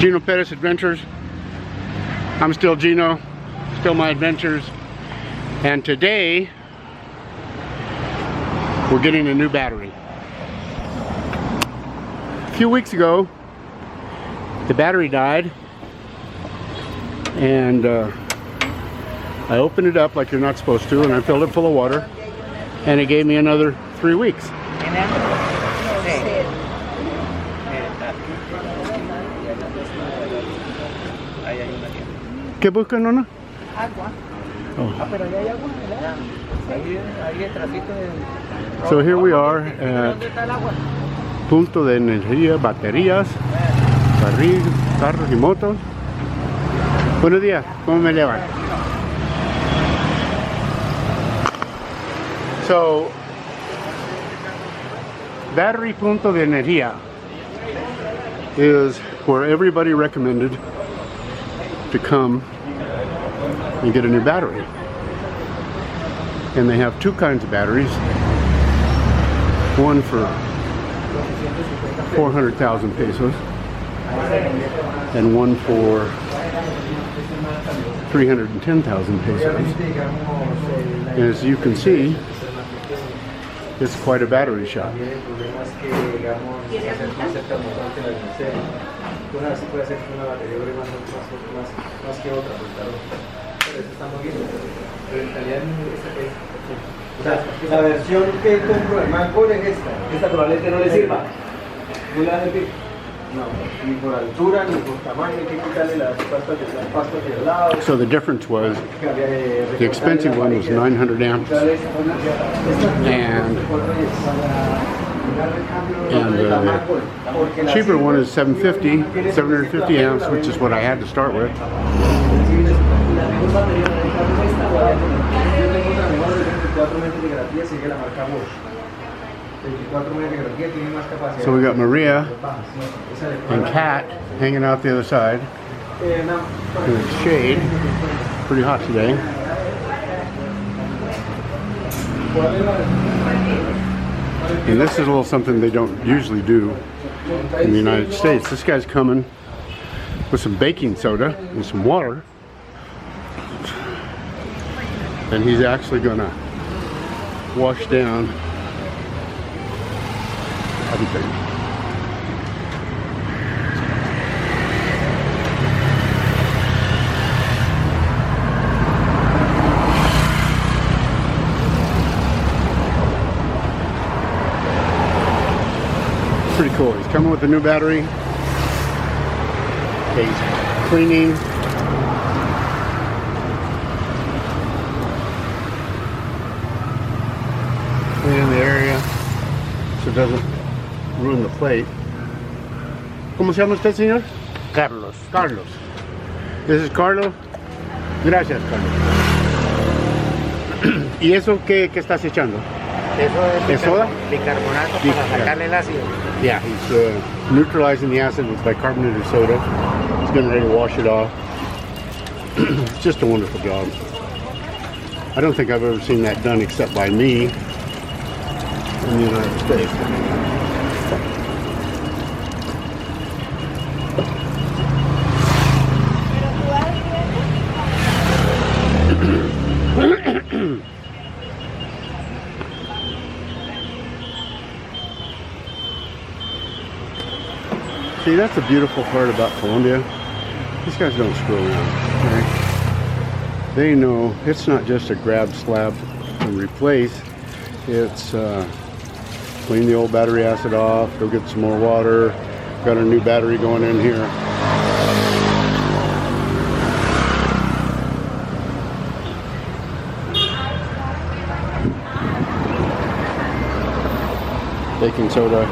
Geno Pettis Adventures. I'm still Geno, still my adventures, and today we're getting a new battery. A few weeks ago the battery died, and I opened it up like you're not supposed to, and I filled it full of water, and it gave me another 3 weeks. ¿Qué buscan, nona? Agua. Oh. Ah, pero ya hay agua. Ahí el tracito de... So here we are at punto de energía, baterías, barril, carros y motos. Buenos días, ¿cómo me le va? So, battery punto de energía is where everybody recommended to come and get a new battery. And they have two kinds of batteries. One for 400,000 pesos and one for 310,000 pesos. And as you can see, it's quite a battery shop. La versión que compro de Macol es esta probablemente no le sirva. No le hace pico. No, ni por altura, ni por tamaño, hay que quitarle las pastas del lado. So the difference was the expensive one was 900 amps and the cheaper one is 750 amps, which is what I had to start with. So we got Maria and Kat hanging out the other side in the shade. Pretty hot today. And this is a little something they don't usually do in the United States. This guy's coming with some baking soda and some water, and he's actually gonna wash down everything. Pretty cool. He's coming with a new battery. He's cleaning. Cleaning the area so it doesn't ruin the plate. ¿Cómo se llama usted, señor? Carlos. Carlos. This is Carlos. Gracias, Carlos. ¿Y eso qué estás echando? Eso es soda? bicarbonato para sacarle el ácido. Yeah, he's neutralizing the acid with bicarbonated soda. He's getting ready to wash it off. It's just a wonderful job. I don't think I've ever seen that done except by me in the United States. See, that's the beautiful part about Colombia. These guys don't screw around, right? They know it's not just a grab, slab, and replace. It's clean the old battery acid off, go get some more water. Got a new battery going in here. Baking soda.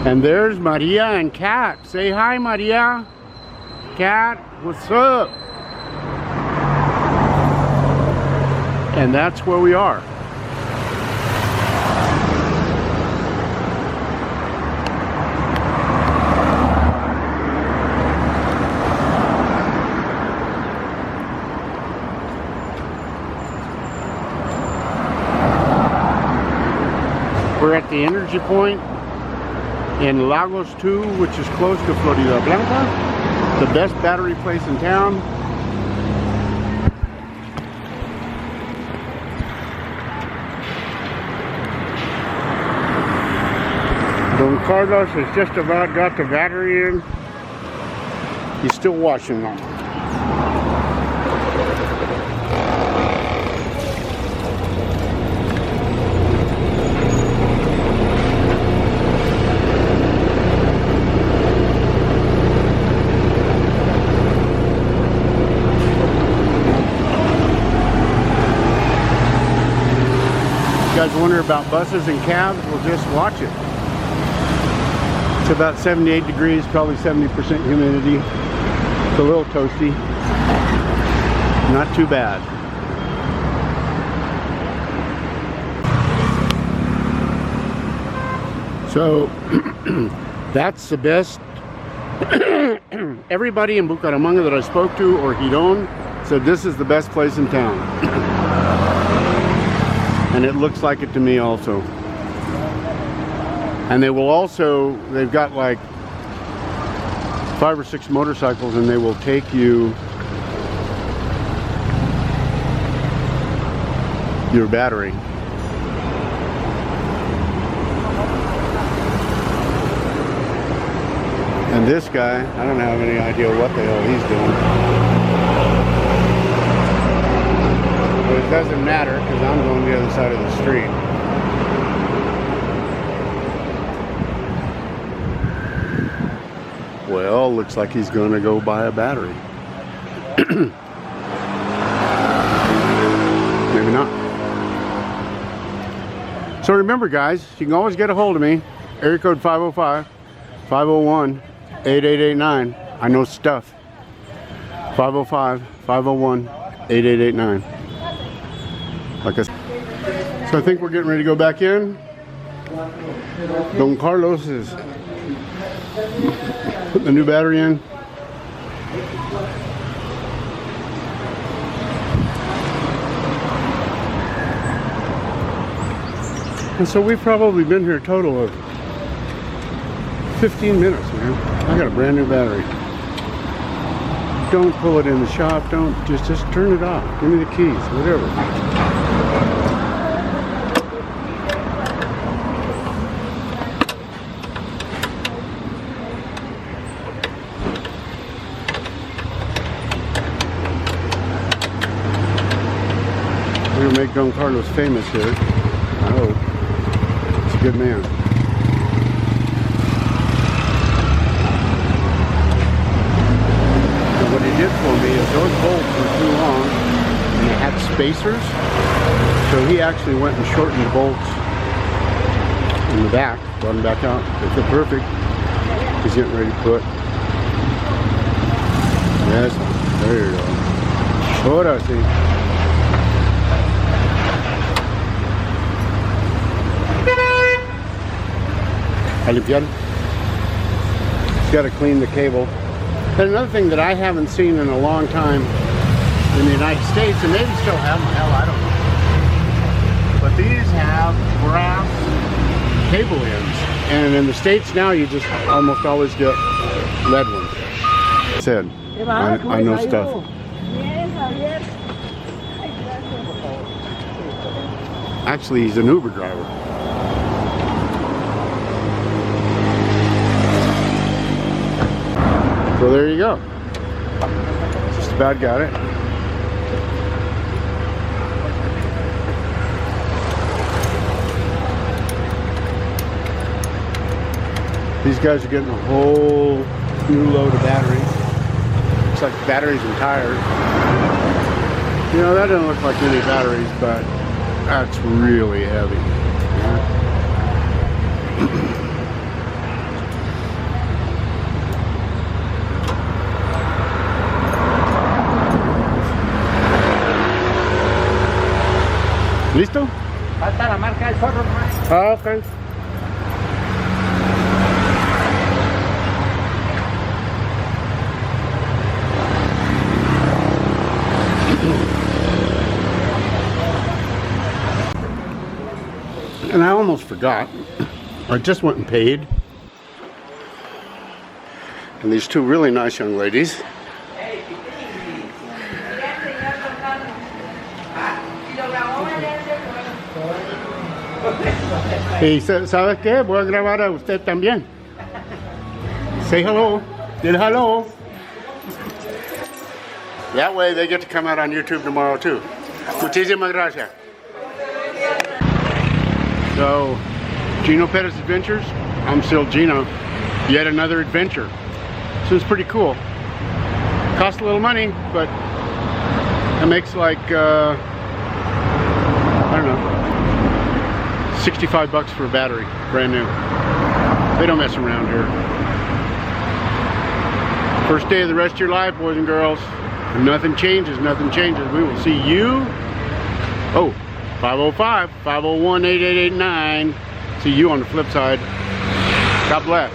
And there's Maria and Kat. Say hi, Maria. Kat, what's up? And that's where we are. We're at the energy point in Lagos 2, which is close to Florida Blanca, the best battery place in town. Don Carlos has just about got the battery in. He's still washing them. You guys wonder about buses and cabs? Well, just watch it. It's about 78 degrees, probably 70% humidity. It's a little toasty. Not too bad. So, that's the best. Everybody in Bucaramanga that I spoke to, or Giron, said this is the best place in town. And it looks like it to me also. And they will also, they've got like 5 or 6 motorcycles, and they will take you your battery. And this guy, I don't have any idea what the hell he's doing. But it doesn't matter because I'm going the other side of the street. Well, looks like he's going to go buy a battery. Maybe not. So remember, guys, you can always get a hold of me. Area code 505-501-8889. I know stuff. 505-501-8889. Like I said. So I think we're getting ready to go back in. Don Carlos is putting the new battery in. And so we've probably been here a total of 15 minutes, man. I got a brand new battery. Don't pull it in the shop. Don't just turn it off. Give me the keys, whatever. We're gonna make Don Carlos famous here. I hope. He's a good man. What he did for me is those bolts were too long and they had spacers, so he actually went and shortened the bolts in the back, brought them back out. They fit perfect. He's getting ready to put. Yes, there you go. Ahora sí. A limpiar. He's got to clean the cable. And another thing that I haven't seen in a long time in the United States, and maybe still have them, hell, I don't know. But these have brass cable ends. And in the States now, you just almost always get lead ones. I said, I know stuff. Actually, he's an Uber driver. So there you go. Just about got it. These guys are getting a whole new load of batteries. Looks like batteries and tires. You know, that doesn't look like any batteries, but that's really heavy. ¿Listo? Falta la marca del zorro más. Ah, ok. And I almost forgot. I just went and paid. And these two really nice young ladies. Y ¿sabes qué? Voy a grabar a usted también. Say hello. Did hello. That way they get to come out on YouTube tomorrow too. Muchísimas gracias. So, Geno Pettis Adventures. I'm still Geno. Yet another adventure. So it's pretty cool. Cost a little money, but it makes like, I don't know, 65 bucks for a battery, brand new. They don't mess around here. First day of the rest of your life, boys and girls. Nothing changes, nothing changes. We will see you, 505-501-8889. See you on the flip side. God bless.